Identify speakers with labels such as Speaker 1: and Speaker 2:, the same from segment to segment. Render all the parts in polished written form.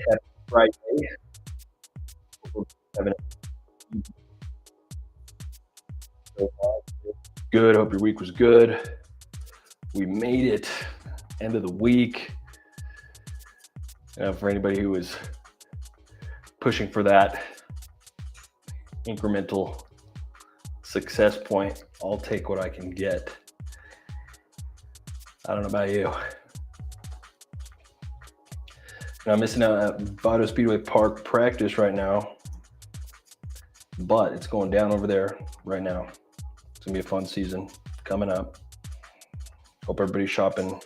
Speaker 1: Happy Friday. Hope you're having a so far. Good. Hope your week was good. We made it. End of the week. For anybody who is pushing for that incremental success point, I'll take what I can get. I don't know about you. I'm missing out at Vado Speedway Park practice right now, but it's going down over there right now. It's gonna be a fun season coming up. Hope everybody's shopping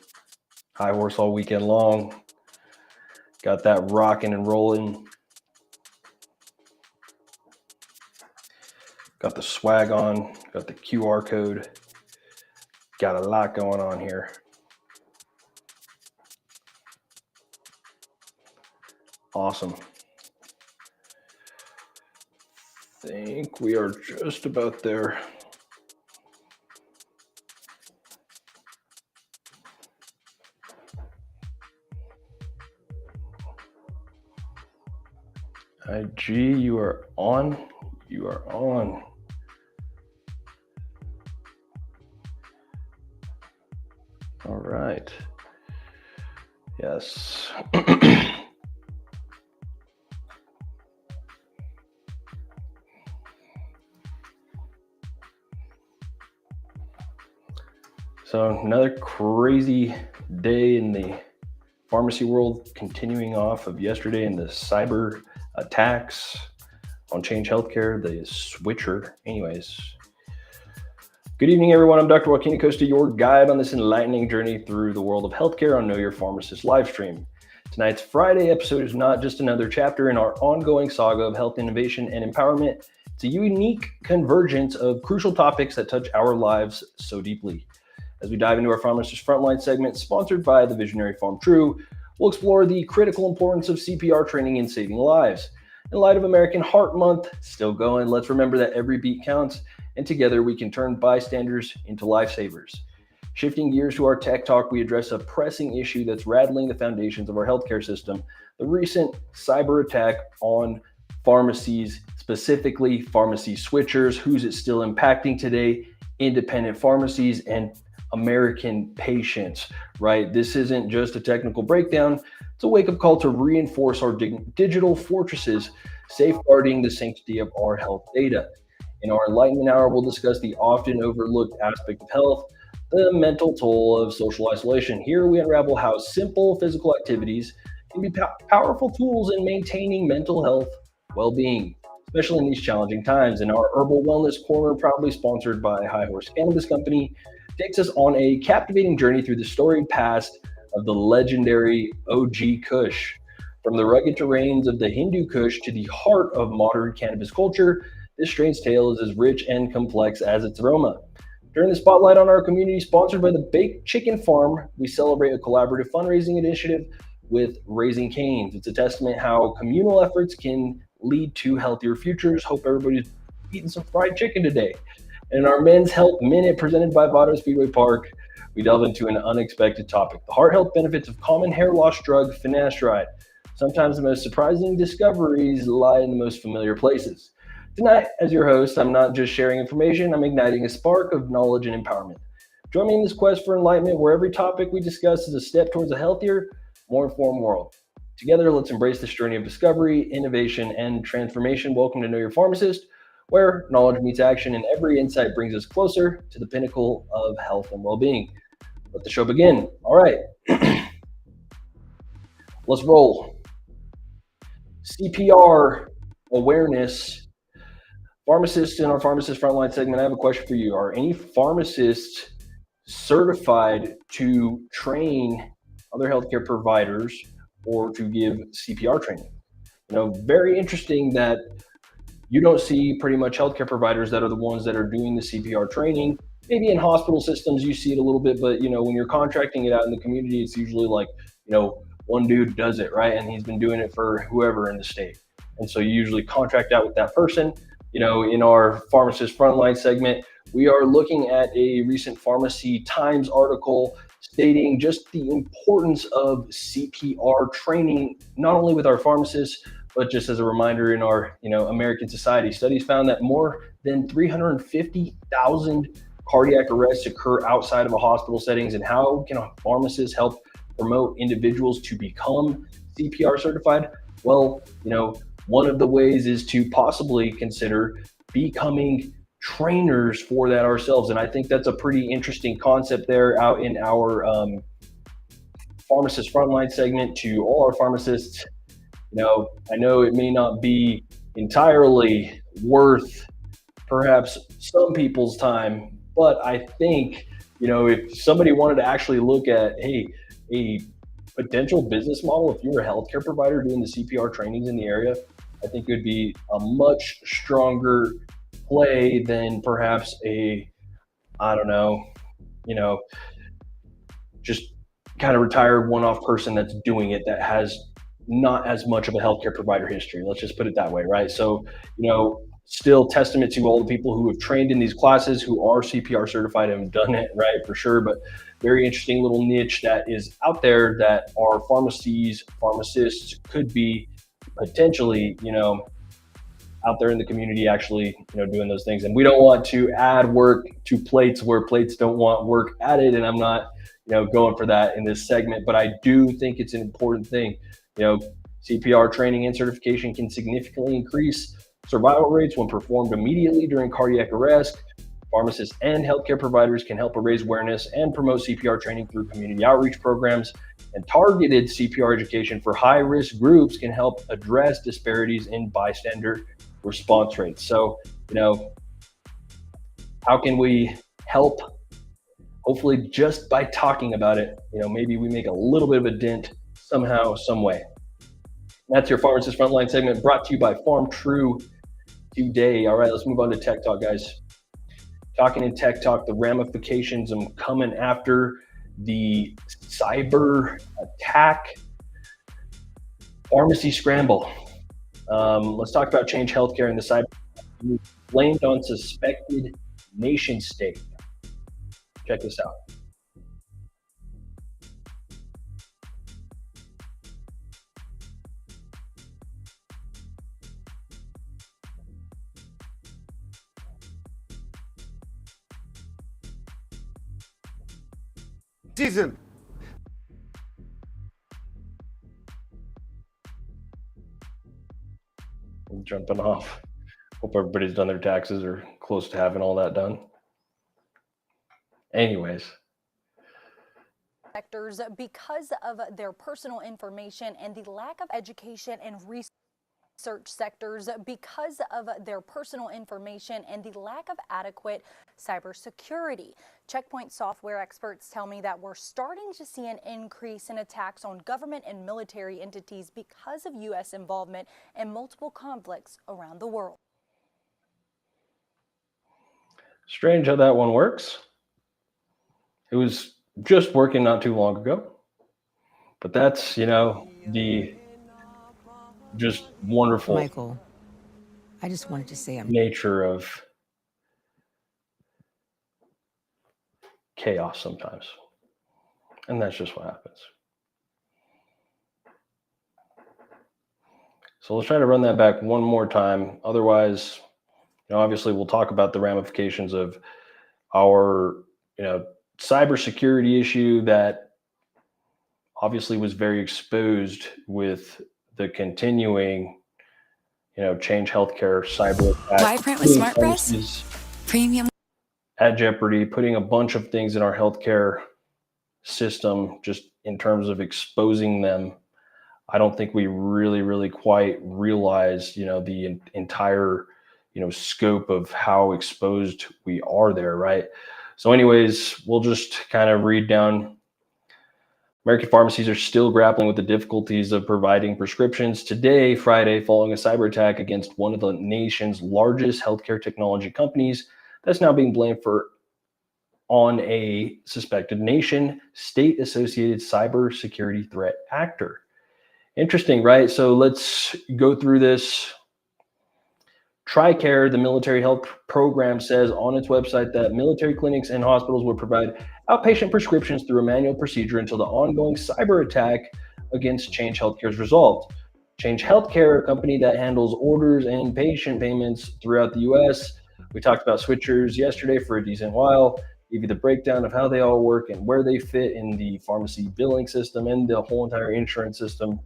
Speaker 1: high horse all weekend long. Got that rocking and rolling. Got the swag on, got the QR code. Got a lot going on here. Awesome. Think we are just about there. IG, you are on. You are on. All right. Yes. So another crazy day in the pharmacy world, continuing off of yesterday in the cyber attacks on Change Healthcare, the switcher. Anyways, good evening, everyone. I'm Dr. Joaquin Acosta, your guide on this enlightening journey through the world of healthcare on Know Your Pharmacist live stream. Tonight's Friday episode is not just another chapter in our ongoing saga of health innovation and empowerment. It's a unique convergence of crucial topics that touch our lives so deeply. As we dive into our Pharmacist Frontline segment, sponsored by the visionary Pharm True, we'll explore the critical importance of CPR training in saving lives. In light of American Heart Month still going, let's remember that every beat counts, and together we can turn bystanders into lifesavers. Shifting gears to our tech talk, we address a pressing issue that's rattling the foundations of our healthcare system: the recent cyber attack on pharmacies, specifically pharmacy switchers. Who's it still impacting today? Independent pharmacies and American patients, right? This isn't just a technical breakdown. It's a wake-up call to reinforce our digital fortresses, safeguarding the sanctity of our health data. In our Enlightenment Hour, we'll discuss the often overlooked aspect of health, the mental toll of social isolation. Here we unravel how simple physical activities can be powerful tools in maintaining mental health well-being, especially in these challenging times. And our Herbal Wellness Corner, proudly sponsored by High Horse Cannabis Company, takes us on a captivating journey through the storied past of the legendary OG Kush. From the rugged terrains of the Hindu Kush to the heart of modern cannabis culture, this strain's tale is as rich and complex as its aroma. During the spotlight on our community, sponsored by the Baked Chicken Farm, we celebrate a collaborative fundraising initiative with Raising Cane's. It's a testament how communal efforts can lead to healthier futures. Hope everybody's eating some fried chicken today. And in our Men's Health Minute, presented by Vado Speedway Park, we delve into an unexpected topic: the heart health benefits of common hair loss drug finasteride. Sometimes the most surprising discoveries lie in the most familiar places. Tonight, as your host, I'm not just sharing information, I'm igniting a spark of knowledge and empowerment. Join me in this quest for enlightenment, where every topic we discuss is a step towards a healthier, more informed world. Together, let's embrace this journey of discovery, innovation, and transformation. Welcome to Know Your Pharmacist, where knowledge meets action and every insight brings us closer to the pinnacle of health and well-being. Let the show begin. All right. Let's roll. CPR awareness. Pharmacists in our Pharmacist Frontline segment, I have a question for you. Are any pharmacists certified to train other healthcare providers or to give CPR training? Very interesting that you don't see pretty much healthcare providers that are the ones that are doing the CPR training. Maybe in hospital systems you see it a little bit, but when you're contracting it out in the community, it's usually like, one dude does it, right? And he's been doing it for whoever in the state. And so you usually contract out with that person. In our Pharmacist Frontline segment, we are looking at a recent Pharmacy Times article stating just the importance of CPR training, not only with our pharmacists, but just as a reminder in our American society. Studies found that more than 350,000 cardiac arrests occur outside of a hospital settings. And how can a pharmacist help promote individuals to become CPR certified? Well, one of the ways is to possibly consider becoming trainers for that ourselves. And I think that's a pretty interesting concept there out in our pharmacist frontline segment to all our pharmacists. I know it may not be entirely worth perhaps some people's time, but I think, if somebody wanted to actually look at, hey, a potential business model, if you're a healthcare provider doing the CPR trainings in the area, I think it would be a much stronger play than perhaps just kind of retired one-off person that's doing it that has not as much of a healthcare provider history. Let's just put it that way, right? So, still testament to all the people who have trained in these classes, who are CPR certified and have done it, right, for sure. But very interesting little niche that is out there that our pharmacists could be potentially, out there in the community actually, doing those things. And we don't want to add work to plates where plates don't want work added. And I'm not, going for that in this segment, but I do think it's an important thing. CPR training and certification can significantly increase survival rates when performed immediately during cardiac arrest. Pharmacists and healthcare providers can help raise awareness and promote CPR training through community outreach programs, and targeted CPR education for high-risk groups can help address disparities in bystander response rates. So, how can we help? Hopefully just by talking about it, maybe we make a little bit of a dent somehow, some way. That's your Pharmacist Frontline segment, brought to you by Farm True today. All right, let's move on to Tech Talk, guys. Talking in Tech Talk, the ramifications of coming after the cyber attack, pharmacy scramble. Let's talk about Change Healthcare and the cyber blamed on suspected nation state. Check this out.
Speaker 2: Season.
Speaker 1: I'm jumping off. Hope everybody's done their taxes or close to having all that done. Anyways.
Speaker 3: Sectors because of their personal information and the lack of education and research sectors because of their personal information and the lack of adequate cybersecurity. Checkpoint software experts tell me that we're starting to see an increase in attacks on government and military entities because of U.S. involvement in multiple conflicts around the world.
Speaker 1: Strange how that one works. It was just working not too long ago. But that's, the just wonderful
Speaker 4: Michael, I just wanted to say
Speaker 1: nature of chaos sometimes. And that's just what happens. So let's try to run that back one more time. Otherwise, obviously we'll talk about the ramifications of our, cybersecurity issue that obviously was very exposed with the continuing, Change Healthcare cyber attack.
Speaker 4: Why print with Smart Press? Premium
Speaker 1: at jeopardy, putting a bunch of things in our healthcare system just in terms of exposing them. I don't think we really quite realize, the entire, scope of how exposed we are there, right? So anyways, we'll just kind of read down. American pharmacies are still grappling with the difficulties of providing prescriptions today, Friday, following a cyber attack against one of the nation's largest healthcare technology companies that's now being blamed on a suspected nation state-associated cybersecurity threat actor. Interesting, right? So let's go through this. TRICARE, the military health program, says on its website that military clinics and hospitals would provide outpatient prescriptions through a manual procedure until the ongoing cyber attack against Change Healthcare is resolved. Change Healthcare, a company that handles orders and patient payments throughout the US. We talked about switchers yesterday for a decent while, give you the breakdown of how they all work and where they fit in the pharmacy billing system and the whole entire insurance system,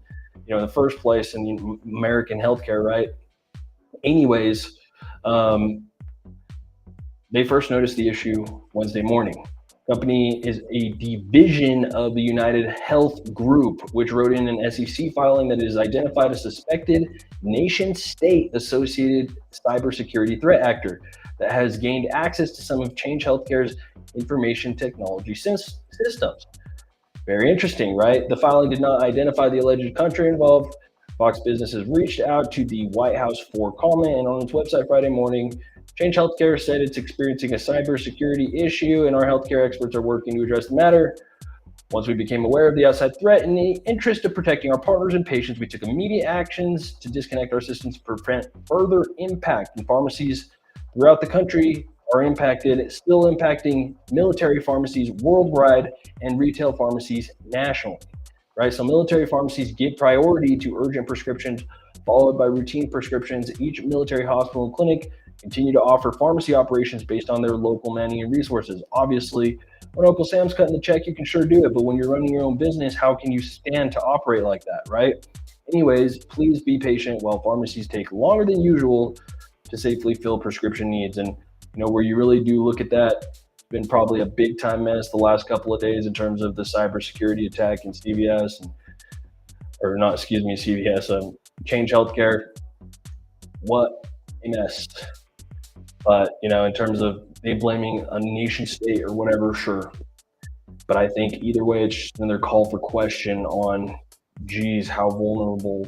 Speaker 1: in the first place in the American healthcare, right? Anyways, they first noticed the issue Wednesday morning. Company is a division of the United Health Group, which wrote in an SEC filing that it is identified a suspected nation-state associated cybersecurity threat actor that has gained access to some of Change Healthcare's information technology systems. Very interesting, right? The filing did not identify the alleged country involved. Fox Business has reached out to the White House for comment, and on its website Friday morning, Change Healthcare said it's experiencing a cybersecurity issue, and our healthcare experts are working to address the matter. Once we became aware of the outside threat, in the interest of protecting our partners and patients, we took immediate actions to disconnect our systems to prevent further impact. And pharmacies throughout the country are impacted, still impacting military pharmacies worldwide and retail pharmacies nationally. Right? So military pharmacies give priority to urgent prescriptions, followed by routine prescriptions. Each military hospital and clinic continue to offer pharmacy operations based on their local money and resources. Obviously, when Uncle Sam's cutting the check, you can sure do it. But when you're running your own business, how can you stand to operate like that, right? Anyways, please be patient while pharmacies take longer than usual to safely fill prescription needs. And where you really do look at that, it's been probably a big time mess the last couple of days in terms of the cybersecurity attack in CVS, Change Healthcare. What a mess. But, in terms of they blaming a nation state or whatever, sure. But I think either way, it's just another call for question on, how vulnerable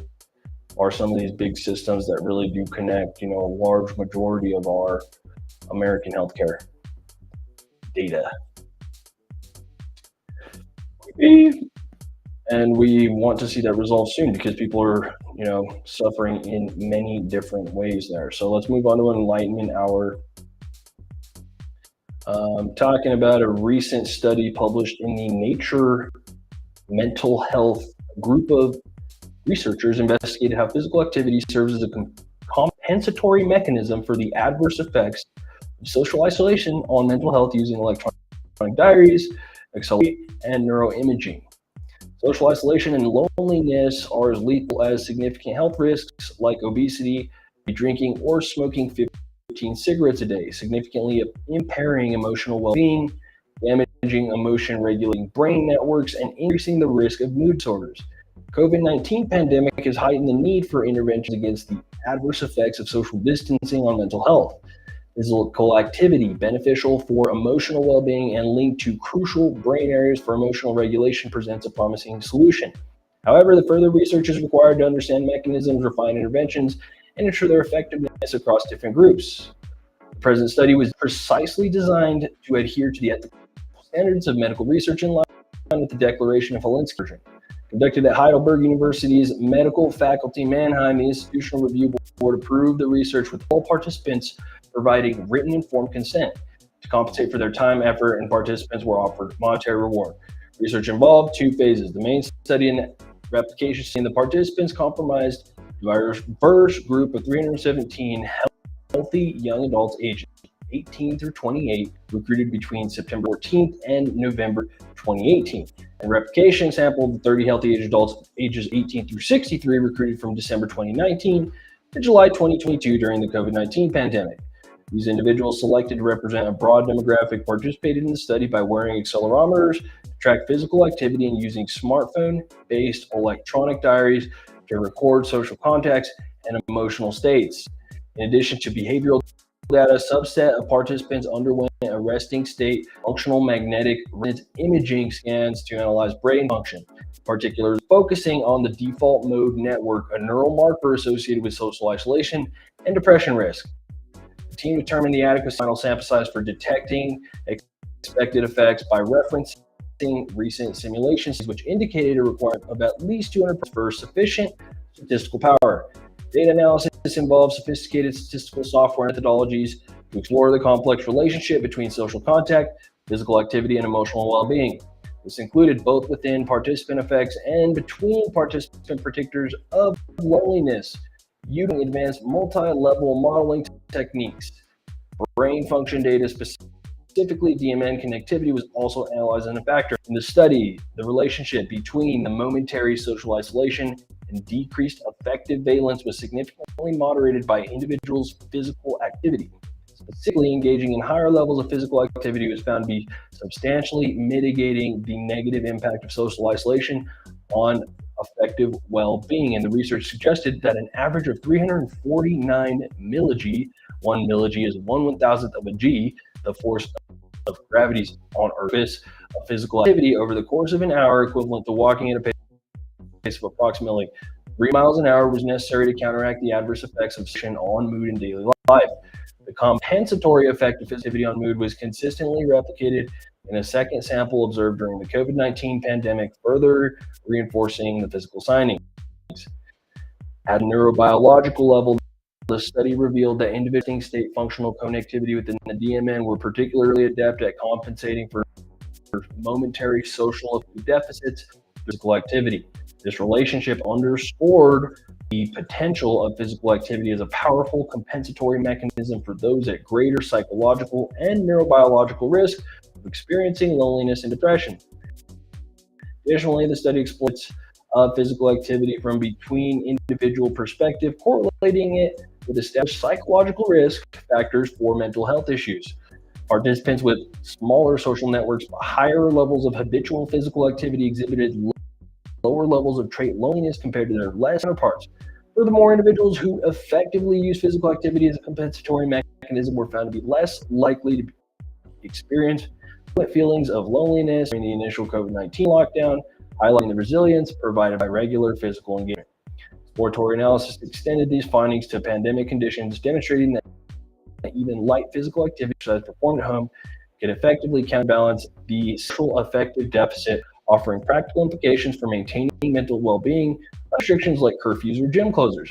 Speaker 1: are some of these big systems that really do connect, a large majority of our American healthcare data. And we want to see that resolved soon because people are, suffering in many different ways there. So let's move on to Enlightenment Hour. Talking about a recent study published in the Nature Mental Health. A group of researchers investigated how physical activity serves as a compensatory mechanism for the adverse effects of social isolation on mental health using electronic diaries, and neuroimaging. Social isolation and loneliness are as lethal as significant health risks like obesity, drinking, or smoking 15 cigarettes a day, significantly impairing emotional well-being, damaging emotion-regulating brain networks, and increasing the risk of mood disorders. COVID-19 pandemic has heightened the need for interventions against the adverse effects of social distancing on mental health. Physical activity, beneficial for emotional well-being and linked to crucial brain areas for emotional regulation, presents a promising solution. However, the further research is required to understand mechanisms, refine interventions, and ensure their effectiveness across different groups. The present study was precisely designed to adhere to the ethical standards of medical research in line with the Declaration of Helsinki. Conducted at Heidelberg University's Medical Faculty Mannheim, the Institutional Review Board approved the research with all participants providing written informed consent. To compensate for their time, effort, and participants were offered monetary reward. Research involved 2 phases. The main study and replication study, and the participants comprised a diverse group of 317 healthy young adults aged 18 through 28, recruited between September 14th and November 2018. And replication sampled 30 healthy aged adults ages 18 through 63, recruited from December 2019 to July 2022 during the COVID-19 pandemic. These individuals selected to represent a broad demographic participated in the study by wearing accelerometers to track physical activity and using smartphone-based electronic diaries to record social contacts and emotional states. In addition to behavioral data, a subset of participants underwent a resting state functional magnetic resonance imaging scans to analyze brain function, particularly focusing on the default mode network, a neural marker associated with social isolation and depression risk. The team determined the adequate final sample size for detecting expected effects by referencing recent simulations, which indicated a requirement of at least 200 for sufficient statistical power. Data analysis involves sophisticated statistical software methodologies to explore the complex relationship between social contact, physical activity, and emotional well-being. This included both within participant effects and between participant predictors of loneliness, using advanced multi-level modeling techniques. Brain function data, specifically DMN connectivity, was also analyzed as a factor. In the study, the relationship between the momentary social isolation and decreased affective valence was significantly moderated by individuals' physical activity. Specifically, engaging in higher levels of physical activity was found to be substantially mitigating the negative impact of social isolation on affective well-being. And the research suggested that an average of 349 millig, 1 millig is 1/1000th of a g, the force of gravity on Earth, of physical activity over the course of an hour, equivalent to walking at a pace of approximately 3 miles an hour, was necessary to counteract the adverse effects of sedation on mood and daily life. The compensatory effect of activity on mood was consistently replicated in a second sample observed during the COVID-19 pandemic, further reinforcing the physical findings. At a neurobiological level, the study revealed that individuals state functional connectivity within the DMN were particularly adept at compensating for momentary social deficits through physical activity. This relationship underscored the potential of physical activity as a powerful compensatory mechanism for those at greater psychological and neurobiological risk of experiencing loneliness and depression. Additionally, the study exploits physical activity from between individual perspective, correlating it with established psychological risk factors for mental health issues. Participants with smaller social networks, higher levels of habitual physical activity exhibited lower levels of trait loneliness compared to their less counterparts. Furthermore, individuals who effectively use physical activity as a compensatory mechanism were found to be less likely to experience feelings of loneliness during the initial COVID-19 lockdown, highlighting the resilience provided by regular physical engagement. Exploratory analysis extended these findings to pandemic conditions, demonstrating that even light physical activity performed at home can effectively counterbalance the social affective deficit, offering practical implications for maintaining mental well-being, restrictions like curfews or gym closures.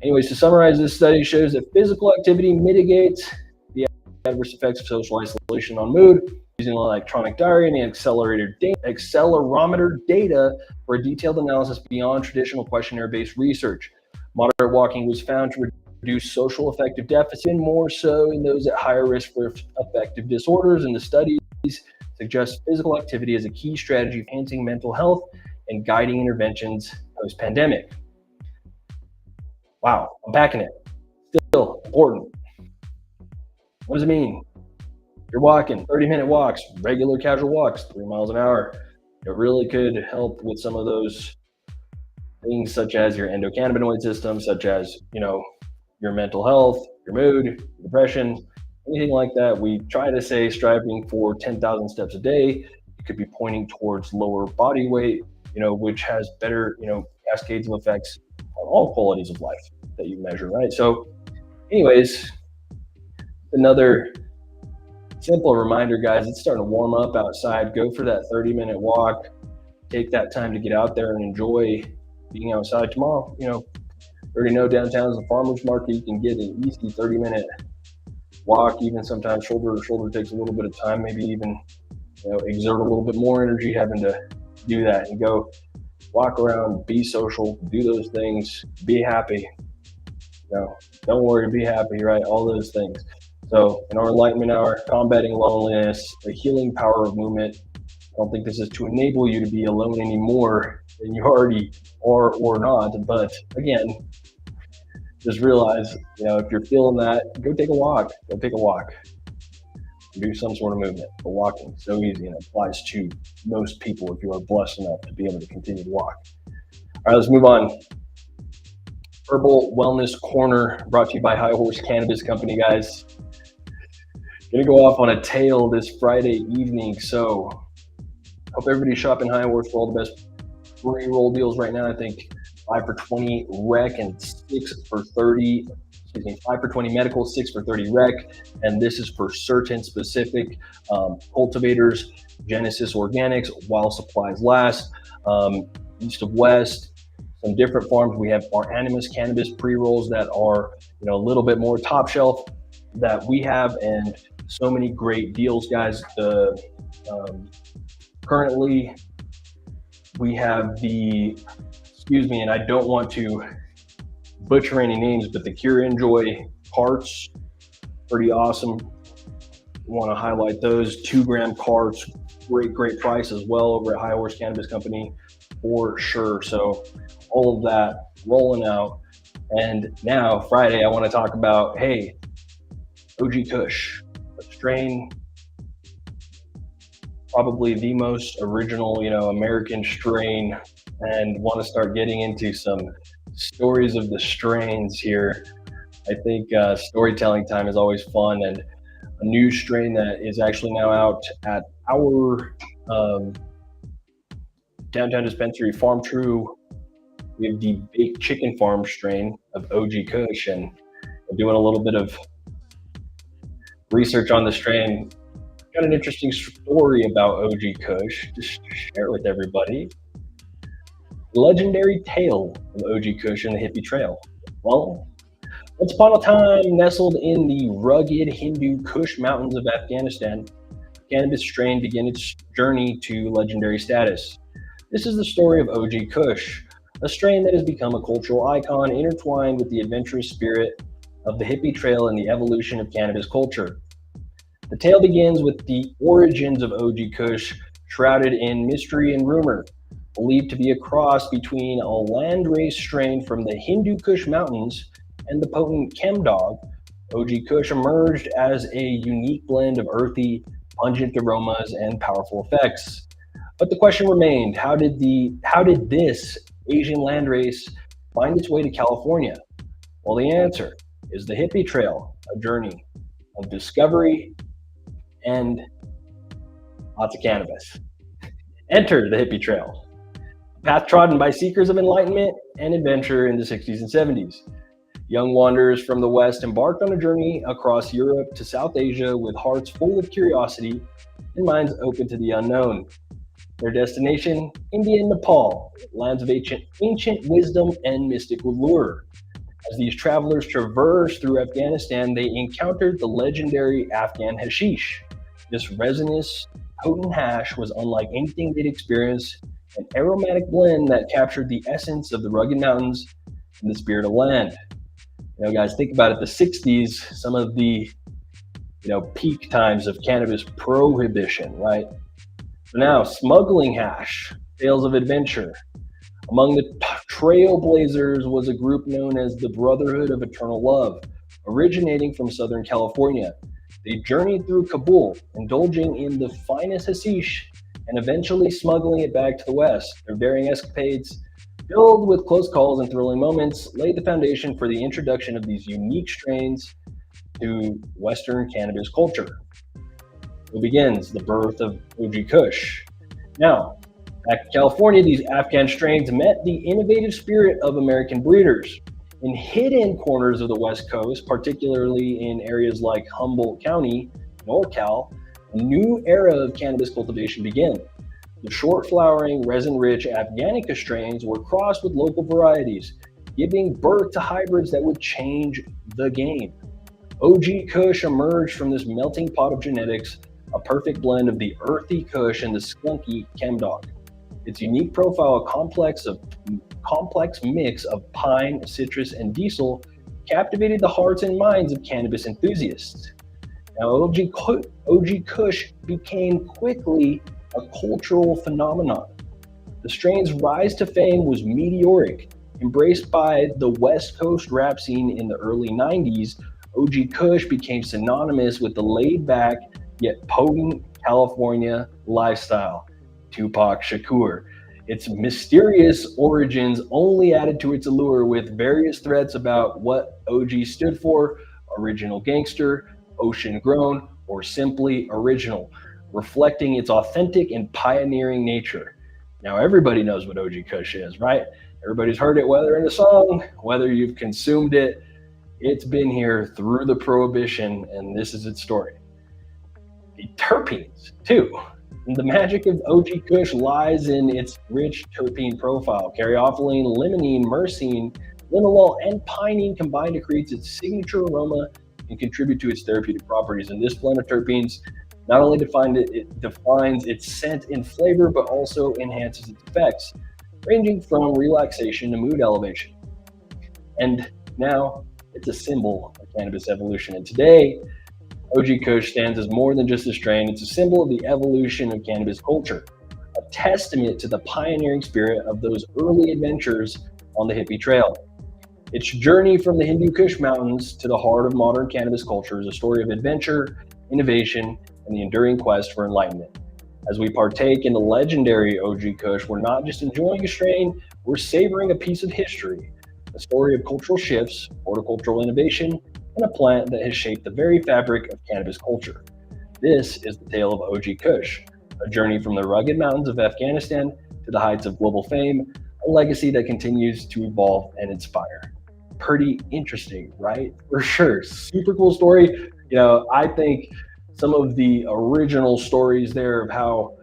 Speaker 1: Anyways, to summarize, this study shows that physical activity mitigates the adverse effects of social isolation on mood, using electronic diary and accelerometer data for a detailed analysis beyond traditional questionnaire-based research. Moderate walking was found to reduce social affective deficit, and more so in those at higher risk for affective disorders, and the studies suggest physical activity as a key strategy of enhancing mental health and guiding interventions post-pandemic. Wow, unpacking it. Still important. What does it mean? You're walking 30-minute walks, regular casual walks, 3 miles an hour. It really could help with some of those things such as your endocannabinoid system, such as, your mental health, your mood, your depression, anything like that. We try to say striving for 10,000 steps a day. It could be pointing towards lower body weight, which has better, cascades of effects on all qualities of life that you measure, right? So anyways, another simple reminder, guys, it's starting to warm up outside. Go for that 30-minute walk. Take that time to get out there and enjoy being outside. Tomorrow, already know downtown is a farmer's market. You can get an easy 30-minute walk. Even sometimes shoulder to shoulder takes a little bit of time, maybe even exert a little bit more energy having to do that, and go walk around, be social, do those things, be happy. Don't worry, be happy, right? All those things. So in our Enlightenment Hour, combating loneliness, the healing power of movement. I don't think this is to enable you to be alone anymore than you already are or not. But again, just realize, if you're feeling that, go take a walk. Go take a walk. Do some sort of movement. But walking is so easy, and it applies to most people if you are blessed enough to be able to continue to walk. All right, let's move on. Herbal Wellness Corner, brought to you by High Horse Cannabis Company, guys. Gonna go off on a tale this Friday evening, so hope everybody's shopping High Horse for all the best pre-roll deals right now. I think 5 for 20 rec and 6 for 30. 5 for 20 medical, 6 for 30 rec, and this is for certain specific cultivators. Genesis Organics, while supplies last. East of West, some different farms. We have our Animus cannabis pre-rolls that are, a little bit more top shelf that we have, and so many great deals, guys. Currently we have and I don't want to butcher any names, but the Cure Enjoy carts, pretty awesome. Want to highlight those 2-gram carts, great price as well over at High Horse Cannabis Company for sure. So all of that rolling out. And now Friday, I want to talk about, hey, OG Kush, a strain, probably the most original, American strain, and want to start getting into some stories of the strains here. I think storytelling time is always fun, and a new strain that is actually now out at our downtown dispensary, Farm True. We have the baked chicken farm strain of OG Kush, and I'm doing a little bit of research on the strain. Got an interesting story about OG Kush just to share with everybody. Legendary tale of OG Kush and the Hippie Trail. Well, once upon a time, nestled in the rugged Hindu Kush mountains of Afghanistan, cannabis strain began its journey to legendary status. This is the story of OG Kush, a strain that has become a cultural icon intertwined with the adventurous spirit of the hippie trail and the evolution of cannabis culture. The tale begins with the origins of OG Kush, shrouded in mystery and rumor. Believed to be a cross between a landrace strain from the Hindu Kush mountains and the potent chem dog, OG Kush emerged as a unique blend of earthy, pungent aromas and powerful effects. But the question remained, how did this Asian landrace find its way to California? Well, the answer is the hippie trail, a journey of discovery and lots of cannabis. Enter the hippie trail, a path trodden by seekers of enlightenment and adventure in the 60s and 70s. Young wanderers from the West embarked on a journey across Europe to South Asia with hearts full of curiosity and minds open to the unknown. Their destination, India and Nepal, lands of ancient wisdom and mystical lure. As these travelers traversed through Afghanistan, they encountered the legendary Afghan hashish. This resinous, potent hash was unlike anything they'd experienced, an aromatic blend that captured the essence of the rugged mountains and the spirit of land. Guys, think about it, the 60s, some of the, peak times of cannabis prohibition, right? So now, smuggling hash, tales of adventure. Among the trailblazers was a group known as the Brotherhood of Eternal Love, originating from Southern California. They journeyed through Kabul, indulging in the finest hashish and eventually smuggling it back to the West. Their varying escapades, filled with close calls and thrilling moments, laid the foundation for the introduction of these unique strains to Western cannabis culture. It begins the birth of OG Kush. Now, back in California, these Afghan strains met the innovative spirit of American breeders. In hidden corners of the West Coast, particularly in areas like Humboldt County, NorCal, a new era of cannabis cultivation began. The short-flowering, resin-rich Afghanica strains were crossed with local varieties, giving birth to hybrids that would change the game. OG Kush emerged from this melting pot of genetics, a perfect blend of the earthy Kush and the skunky chem dog. Its unique profile, a complex mix of pine, citrus, and diesel, captivated the hearts and minds of cannabis enthusiasts. Now, OG Kush became quickly a cultural phenomenon. The strain's rise to fame was meteoric. Embraced by the West Coast rap scene in the early 90s, OG Kush became synonymous with the laid-back yet potent California lifestyle. Tupac Shakur. Its mysterious origins only added to its allure, with various threats about what OG stood for: original gangster, ocean grown, or simply original, reflecting its authentic and pioneering nature. Now, everybody knows what OG Kush is, right? Everybody's heard it, whether in a song, whether you've consumed it. It's been here through the prohibition, and this is its story. The terpenes, too. The magic of OG Kush lies in its rich terpene profile. Caryophyllene, limonene, myrcene, linalool, and pinene combine to create its signature aroma and contribute to its therapeutic properties. And this blend of terpenes not only defines its scent and flavor, but also enhances its effects, ranging from relaxation to mood elevation. And now it's a symbol of cannabis evolution. And today, OG Kush stands as more than just a strain. It's a symbol of the evolution of cannabis culture, a testament to the pioneering spirit of those early adventures on the hippie trail. Its journey from the Hindu Kush mountains to the heart of modern cannabis culture is a story of adventure, innovation, and the enduring quest for enlightenment. As we partake in the legendary OG Kush, we're not just enjoying a strain, we're savoring a piece of history, a story of cultural shifts, horticultural innovation, and a plant that has shaped the very fabric of cannabis culture. This is the tale of OG Kush, a journey from the rugged mountains of Afghanistan to the heights of global fame, a legacy that continues to evolve and inspire. Pretty interesting, right? For sure. Super cool story. I think some of the original stories there of how,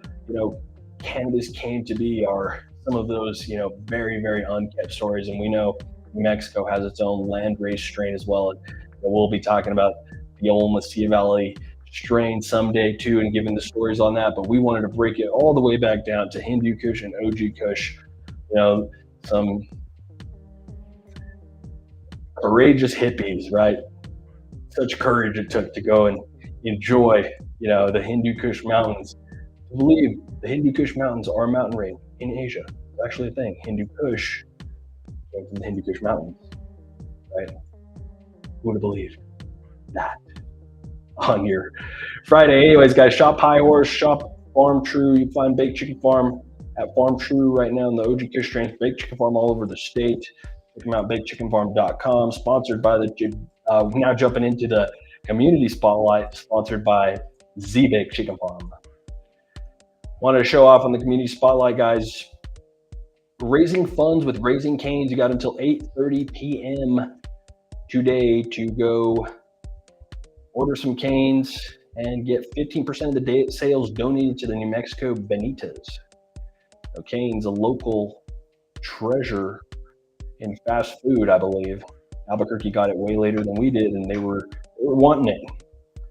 Speaker 1: cannabis came to be are some of those, very, very unkept stories. And we know New Mexico has its own landrace strain as well. And we'll be talking about the old Mesilla Valley strain someday too, and giving the stories on that. But we wanted to break it all the way back down to Hindu Kush and OG Kush. Some courageous hippies, right? Such courage it took to go and enjoy, the Hindu Kush mountains. I believe the Hindu Kush mountains are a mountain range in Asia. It's actually a thing. Hindu Kush came from the Hindu Kush mountains, right? Who would have believed that on your Friday? Anyways, guys, shop High Horse, shop Farm True. You find Baked Chicken Farm at Farm True right now in the OG Kush strains. Baked Chicken Farm all over the state. Check them out, bakedchickenfarm.com. Sponsored by now jumping into the community spotlight, sponsored by Z Baked Chicken Farm. Wanted to show off on the community spotlight, guys. Raising funds with Raising Canes. You got until 8:30 p.m. today to go order some canes and get 15% of the day sales donated to the New Mexico Benitas. So canes, a local treasure in fast food, I believe. Albuquerque got it way later than we did, and they were wanting it.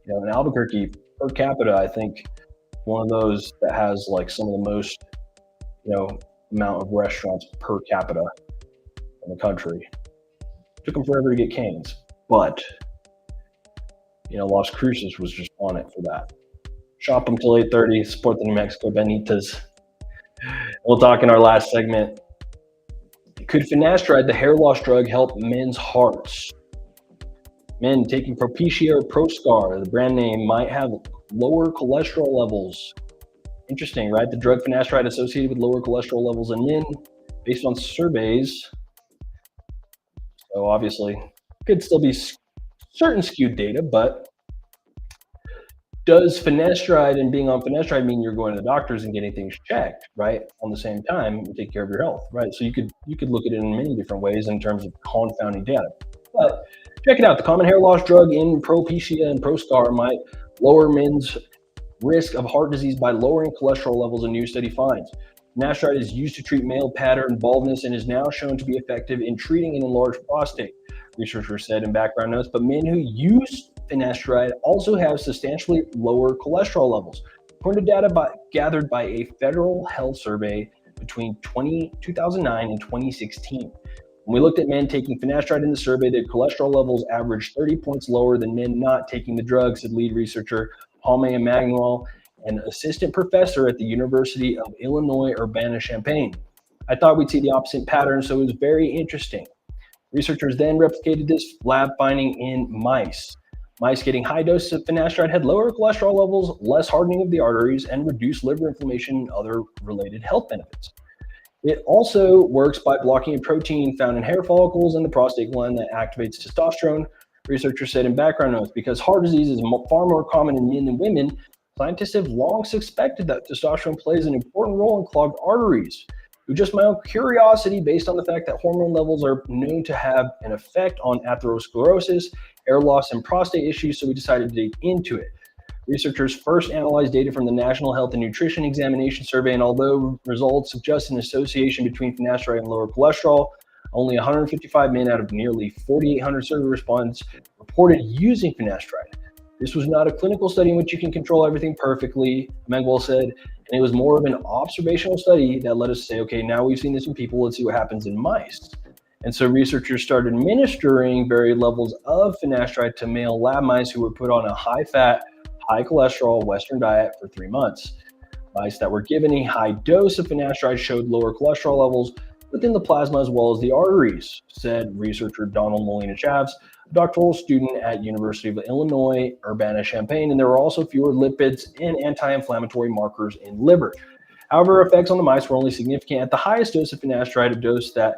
Speaker 1: In Albuquerque, per capita, I think one of those that has like some of the most, amount of restaurants per capita in the country. Took them forever to get canes, but Las Cruces was just on it for that. Shop them till 8:30. Support the New Mexico Benitas. We'll talk in our last segment. Could finasteride, the hair loss drug, help men's hearts? Men taking Propecia or Proscar, the brand name, might have lower cholesterol levels. Interesting, right? The drug finasteride associated with lower cholesterol levels in men, based on surveys. So obviously, could still be certain skewed data, but does finasteride and being on finasteride mean you're going to the doctors and getting things checked, right? On the same time, and take care of your health, right? So you could look at it in many different ways in terms of confounding data. But check it out. The common hair loss drug in Propecia and Proscar might lower men's risk of heart disease by lowering cholesterol levels, a new study finds. Finasteride is used to treat male pattern baldness and is now shown to be effective in treating an enlarged prostate, researchers said in background notes. But men who use finasteride also have substantially lower cholesterol levels, according to data gathered by a federal health survey between 2009 and 2016. When we looked at men taking finasteride in the survey, their cholesterol levels averaged 30 points lower than men not taking the drug, said lead researcher Palme Emmanuel, an assistant professor at the University of Illinois Urbana-Champaign. I thought we'd see the opposite pattern, so it was very interesting. Researchers then replicated this lab finding in mice. Mice getting high doses of finasteride had lower cholesterol levels, less hardening of the arteries, and reduced liver inflammation and other related health benefits. It also works by blocking a protein found in hair follicles and the prostate gland that activates testosterone, researchers said in background notes. Because heart disease is far more common in men than women, scientists have long suspected that testosterone plays an important role in clogged arteries. It was just my own curiosity based on the fact that hormone levels are known to have an effect on atherosclerosis, hair loss, and prostate issues, so we decided to dig into it. Researchers first analyzed data from the National Health and Nutrition Examination Survey, and although results suggest an association between finasteride and lower cholesterol, only 155 men out of nearly 4,800 survey respondents reported using finasteride. This was not a clinical study in which you can control everything perfectly, Mengwell said, and it was more of an observational study that let us say, okay, now we've seen this in people, let's see what happens in mice. And so researchers started administering varied levels of finasteride to male lab mice who were put on a high-fat, high cholesterol Western diet for 3 months. Mice that were given a high dose of finasteride showed lower cholesterol levels within the plasma as well as the arteries, said researcher Donald Molina-Chaves, a doctoral student at University of Illinois, Urbana-Champaign, and there were also fewer lipids and anti-inflammatory markers in liver. However, effects on the mice were only significant at the highest dose of finasteride, a dose that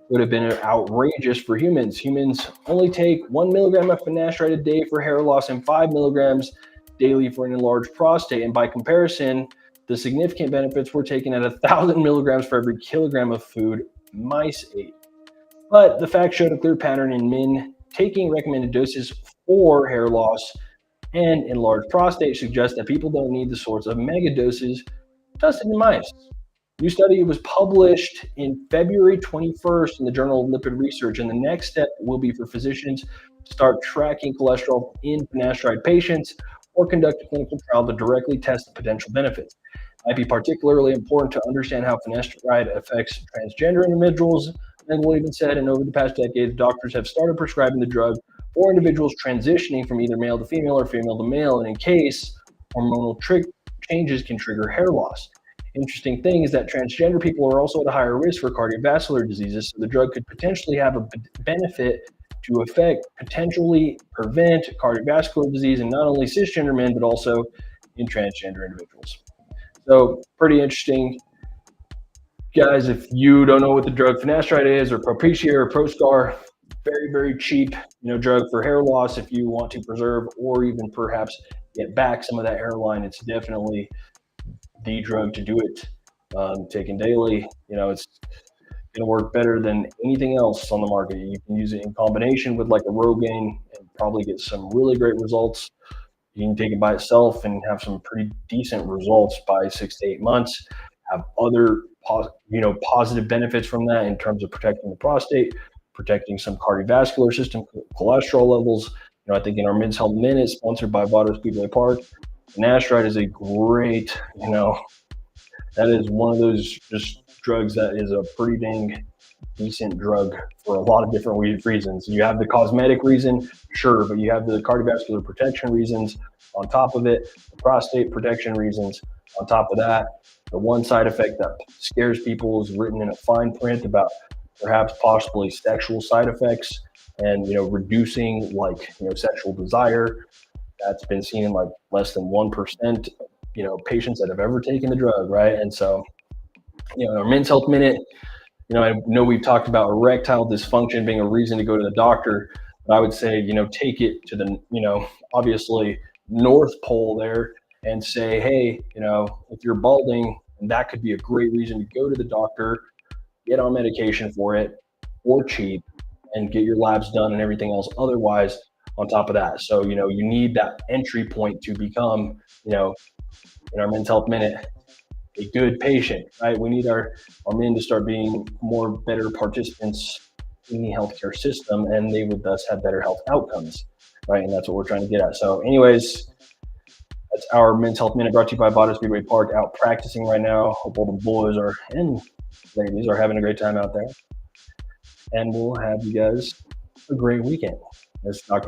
Speaker 1: would have been outrageous for humans. Humans only take 1 milligram of finasteride a day for hair loss and 5 milligrams daily for an enlarged prostate. And by comparison, the significant benefits were taken at 1,000 milligrams for every kilogram of food mice ate. But the facts showed a clear pattern in men taking recommended doses for hair loss and enlarged prostate suggests that people don't need the sorts of mega doses tested in mice. New study was published in February 21st in the Journal of Lipid Research, and the next step will be for physicians to start tracking cholesterol in finasteride patients or conduct a clinical trial to directly test the potential benefits. It might be particularly important to understand how finasteride affects transgender individuals. Mengwell even said, and over the past decade, doctors have started prescribing the drug for individuals transitioning from either male to female or female to male, and in case hormonal changes can trigger hair loss. Interesting thing is that transgender people are also at a higher risk for cardiovascular diseases, so the drug could potentially have a benefit to potentially prevent cardiovascular disease in not only cisgender men, but also in transgender individuals. So pretty interesting. Guys, if you don't know what the drug finasteride is, or Propecia or Proscar, very, very cheap, drug for hair loss if you want to preserve or even perhaps get back some of that hairline. It's definitely the drug to do it. Taken daily, it's going to work better than anything else on the market. You can use it in combination with like a Rogaine and probably get some really great results. You can take it by itself and have some pretty decent results by 6 to 8 months. Have other positive benefits from that in terms of protecting the prostate, protecting some cardiovascular system, cholesterol levels. I think in our Men's Health Minute, sponsored by Vado Speedway Park, finasteride is a great, that is one of those just drugs that is a pretty dang decent drug for a lot of different reasons. You have the cosmetic reason, sure, but you have the cardiovascular protection reasons on top of it, the prostate protection reasons on top of that. The one side effect that scares people is written in a fine print about perhaps possibly sexual side effects and, reducing sexual desire. That's been seen in less than 1%, patients that have ever taken the drug, right? And so, our Men's Health Minute, I know we've talked about erectile dysfunction being a reason to go to the doctor, but I would say, take it to the, obviously North Pole there and say, hey, if you're balding, that could be a great reason to go to the doctor, get on medication for it, or cheap, and get your labs done and everything else otherwise on top of that. So, you need that entry point to become, in our Men's Health Minute, a good patient, right? We need our men to start being better participants in the healthcare system, and they would thus have better health outcomes, right? And that's what we're trying to get at. So anyways, that's our Men's Health Minute, brought to you by Vado Speedway Park, out practicing right now. Hope all the boys and ladies are having a great time out there. And we'll have you guys a great weekend. As Dr.